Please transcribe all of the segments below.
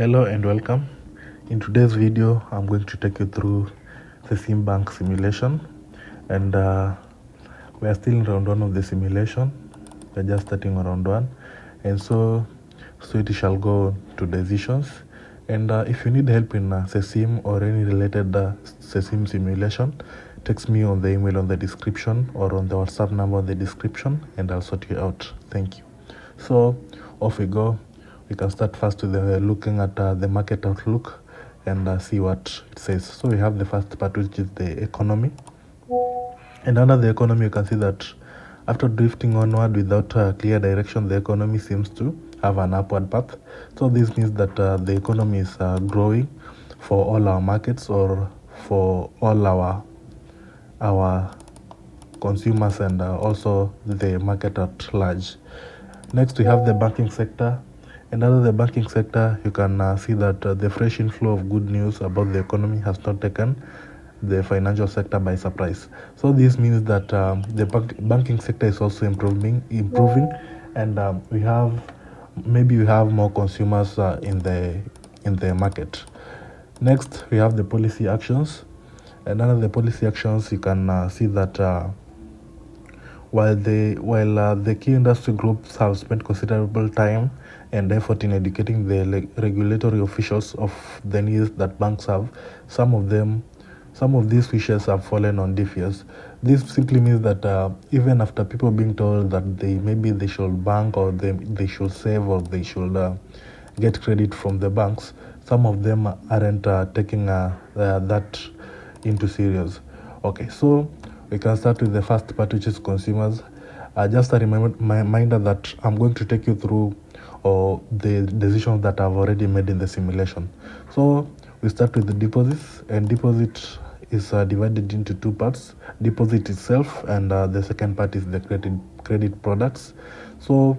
Hello and welcome. In today's video, I'm going to take you through Cesim Bank simulation, and we are still in round one of the simulation. We're just starting on round one, and so it shall go to decisions. And if you need help in Cesim or any related Cesim simulation, text me on the email on the description or on the WhatsApp number on the description, and I'll sort you out. Thank you. So off we go. We can start first with looking at the market outlook and see what it says. So we have the first part, which is the economy. And under the economy, you can see that after drifting onward without a clear direction, the economy seems to have an upward path. So this means that the economy is growing for all our markets or for all our consumers and also the market at large. Next, we have the banking sector. And under the banking sector, you can see that the fresh inflow of good news about the economy has not taken the financial sector by surprise. So this means that the banking sector is also improving, and we have more consumers in the market. Next, we have the policy actions, and under the policy actions, you can see that while the key industry groups have spent considerable time and effort in educating the regulatory officials of the needs that banks have, some of these wishes have fallen on deaf ears. This simply means that even after people being told that they should bank or they should save or they should get credit from the banks, some of them aren't taking that into serious. Okay, so we can start with the first part, which is consumers. Just a reminder that I'm going to take you through the decisions that I've already made in the simulation. So we start with the deposits, and deposit is divided into two parts: deposit itself, and the second part is the credit products. So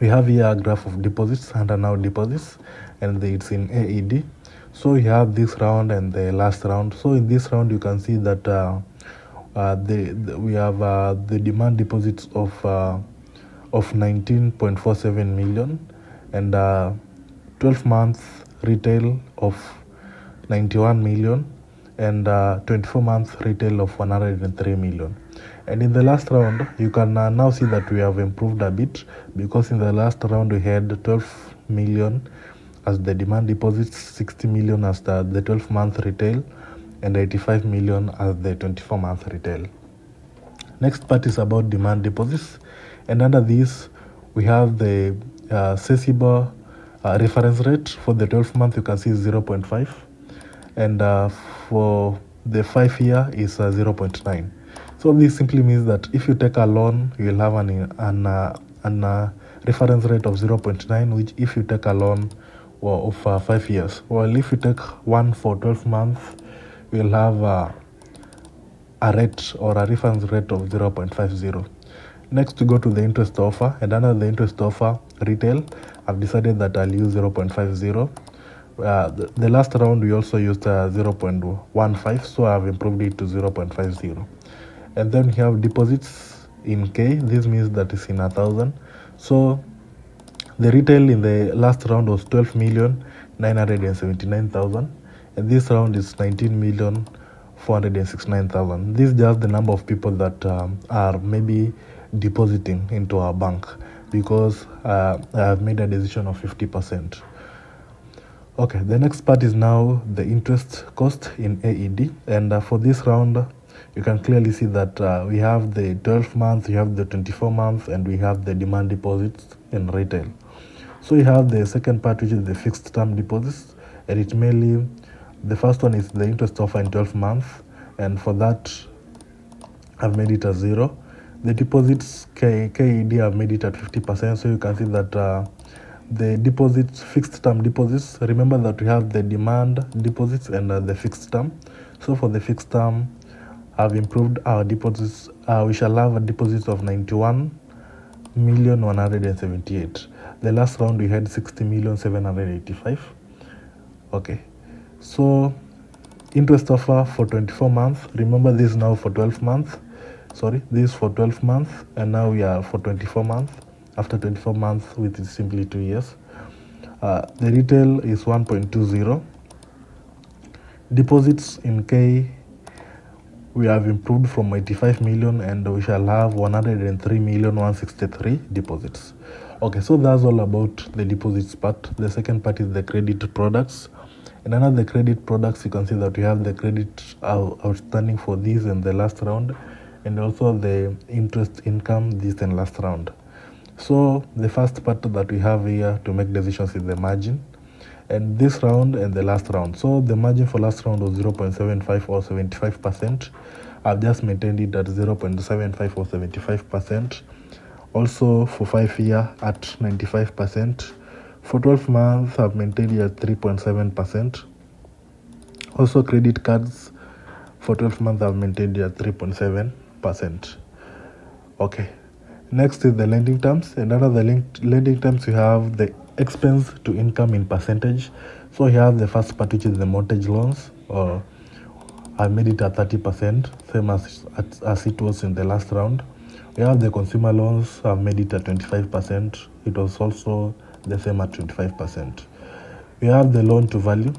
we have here a graph of deposits and now deposits, and it's in AED. So we have this round and the last round. So in this round, you can see that we have the demand deposits of 19.47 million and 12 month retail of 91 million and 24 month retail of 103 million. And in the last round, you can now see that we have improved a bit, because in the last round we had 12 million as the demand deposits, 60 million as the 12 month retail, and 85 million as the 24 month retail. Next part is about demand deposits, and under this we have the Cesim reference rate. For the 12 month, you can see 0.5, and for the 5 year is 0.9. So this simply means that if you take a loan, you will have an reference rate of 0.9, which if you take a loan of 5 years. Well, if you take one for 12 months, you will have a rate or a reference rate of 0.50. Next, we go to the interest offer, and under the interest offer retail, I've decided that I'll use 0.50. The last round we also used 0.15, so I've improved it to 0.50. And then we have deposits in K. This means that it's in 1,000. So the retail in the last round was 12,979,000, and this round is 19,469,000. This is just the number of people that are maybe depositing into our bank, because I have made a decision of 50%. Okay, the next part is now the interest cost in AED, and for this round, you can clearly see that we have the 12 months, we have the 24 months, and we have the demand deposits in retail. So we have the second part, which is the fixed term deposits, and it mainly, the first one is the interest offer in 12 months, and for that I've made it as 0. The deposits KED, I've made it at 50%, so you can see that the deposits, fixed term deposits, remember that we have the demand deposits and the fixed term. So for the fixed term, I've improved our deposits. We shall have a deposit of 91,178. The last round we had 60,785. Okay, so interest offer for 24 months. Remember, this is now for 12 months. Sorry, this is for 12 months, and now we are for 24 months. After 24 months, which is simply 2 years. The retail is 1.20. Deposits in K, we have improved from 85 million and we shall have 103,163 deposits. Okay, so that's all about the deposits part. The second part is the credit products. And under the credit products, you can see that we have the credit outstanding for this and the last round, and also the interest income this and last round. So the first part that we have here to make decisions is the margin, and this round and the last round. So the margin for last round was 0.75 or 75%. I've just maintained it at 0.75 or 75%. Also for 5 year at 95%. For 12 months, I've maintained it at 3.7%. Also credit cards for 12 months, I've maintained it at 3.7%. Okay. Next is the lending terms. And under the lending terms, you have the expense to income in percentage. So you have the first part, which is the mortgage loans. I made it at 30%, same as it was in the last round. We have the consumer loans. I've made it at 25%. It was also the same at 25%. We have the loan to value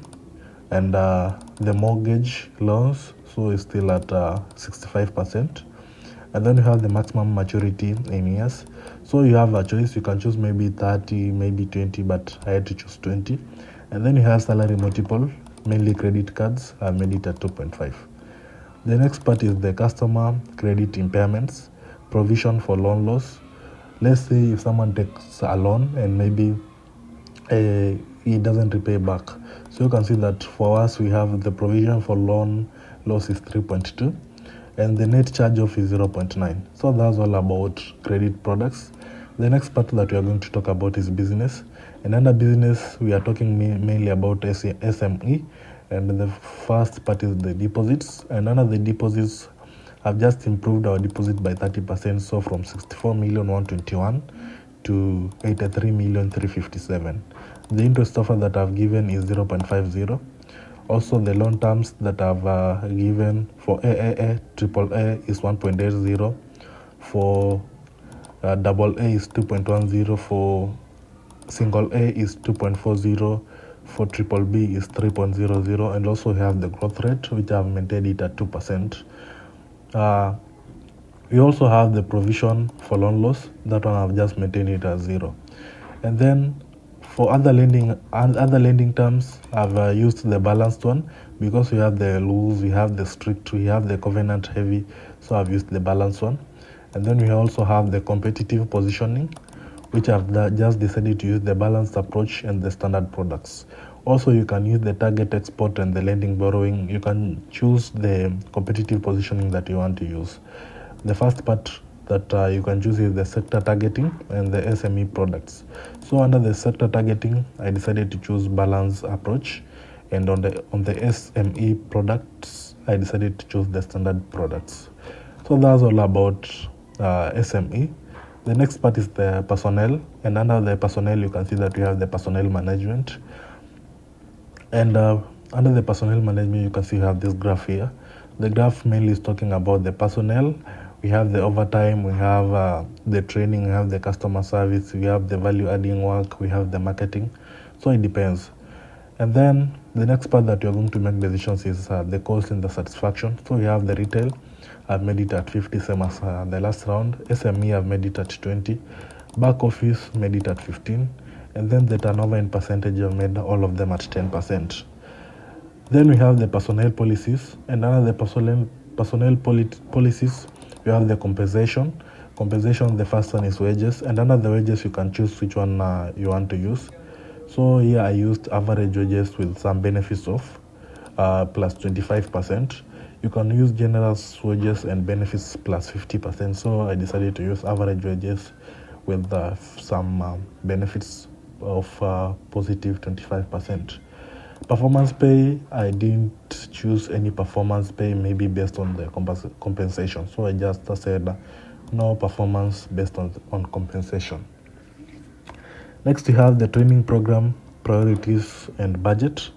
and the mortgage loans. So it's still at 65%. And then you have the maximum maturity in years. So you have a choice. You can choose maybe 30, maybe 20, but I had to choose 20. And then you have salary multiple, mainly credit cards. I made it at 2.5. The next part is the customer credit impairments, provision for loan loss. Let's say if someone takes a loan and maybe he doesn't repay back. So you can see that for us, we have the provision for loan loss is 3.2. And the net charge-off is 0.9. So that's all about credit products. The next part that we are going to talk about is business. And under business, we are talking mainly about SME. And the first part is the deposits. And under the deposits, I've just improved our deposit by 30%. So from 64,121 to 83,357. The interest offer that I've given is 0.50. Also, the loan terms that I've given for AAA, AAA is 1.80. For AA is 2.10. For single A is 2.40. For BBB is 3.00. And also we have the growth rate, which I've maintained it at 2%. We also have the provision for loan loss. That one I've just maintained it at 0. And then for other lending terms, I've used the balanced one because we have the loose, we have the strict, we have the covenant heavy. So I've used the balanced one. And then we also have the competitive positioning, which I've just decided to use the balanced approach and the standard products. Also, you can use the target export and the lending borrowing. You can choose the competitive positioning that you want to use. The first part that you can choose is the sector targeting and the SME products. So under the sector targeting, I decided to choose balance approach, and on the SME products, I decided to choose the standard products. So that's all about SME. The next part is the personnel, and under the personnel, you can see that we have the personnel management. And under the personnel management, you can see we have this graph here. The graph mainly is talking about the personnel. We have the overtime, we have the training, we have the customer service, we have the value adding work, we have the marketing. So it depends. And then the next part that you're going to make decisions is the cost and the satisfaction. So we have the retail. I've made it at 50, same as the last round. SME, I've made it at 20. Back office, made it at 15. And then the turnover in percentage, I've made all of them at 10%. Then we have the personnel policies. And under the personnel policies, you have the compensation. Compensation, the first one is wages. And under the wages, you can choose which one you want to use. So here I used average wages with some benefits of plus 25%. You can use generous wages and benefits plus 50%. So I decided to use average wages with some benefits of positive 25%. Performance pay, I didn't choose any performance pay, maybe based on the compensation. So I just said no performance based on compensation. Next, we have the training program, priorities, and budget.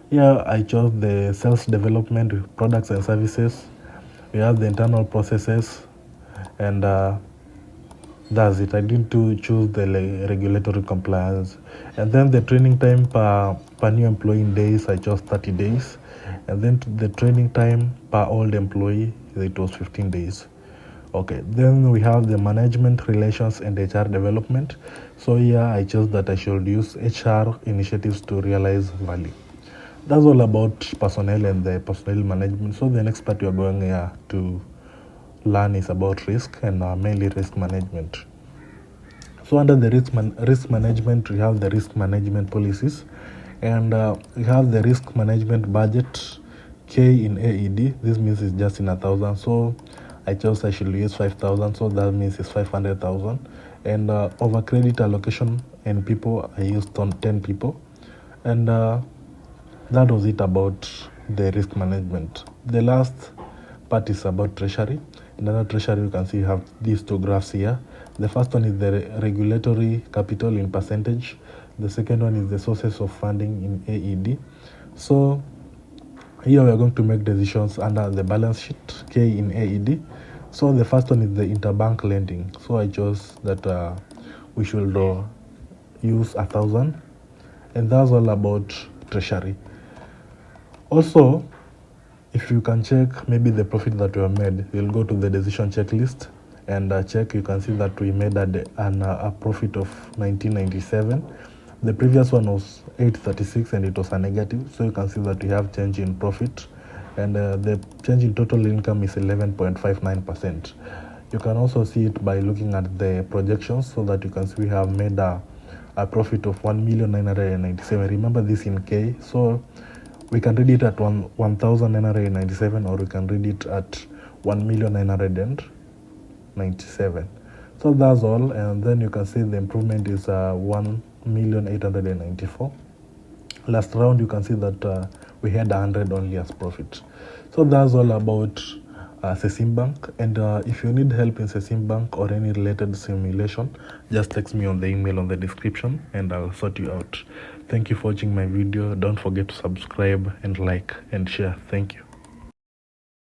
Here I chose the sales development, products and services. We have the internal processes, and That's it. I didn't to choose the regulatory compliance. And then the training time per new employee in days, I chose 30 days. And then the training time per old employee, it was 15 days. Okay, then we have the management relations and HR development. So here I chose that I should use HR initiatives to realize value. That's all about personnel and the personnel management. So the next part we are going here to learn is about risk and mainly risk management. So under the risk management, we have the risk management policies, and we have the risk management budget, K in AED. This means it's just in 1,000. So I chose I should use 5,000. So that means it's 500,000. And over credit allocation and people, I used 10 people, and that was it about the risk management. The last part is about treasury. In under treasury, you can see you have these two graphs here. The first one is the regulatory capital in percentage. The second one is the sources of funding in AED. So here we are going to make decisions under the balance sheet, K in AED. So the first one is the interbank lending. So I chose that we should use 1,000, and that's all about treasury. Also, if you can check maybe the profit that we have made, you'll go to the decision checklist and check. You can see that we made a profit of 1997. The previous one was 836 and it was a negative. So you can see that we have change in profit, and the change in total income is 11.59%. You can also see it by looking at the projections, so that you can see we have made a profit of 1,997. Remember this in K. So we can read it at 1,997, or we can read it at 1,997. So that's all, and then you can see the improvement is 1,894. Last round, you can see that we had 100 only as profit. So that's all about Cesim Bank. And if you need help in Cesim Bank or any related simulation, just text me on the email on the description and I'll sort you out. Thank you for watching my video. Don't forget to subscribe and like and share. Thank you.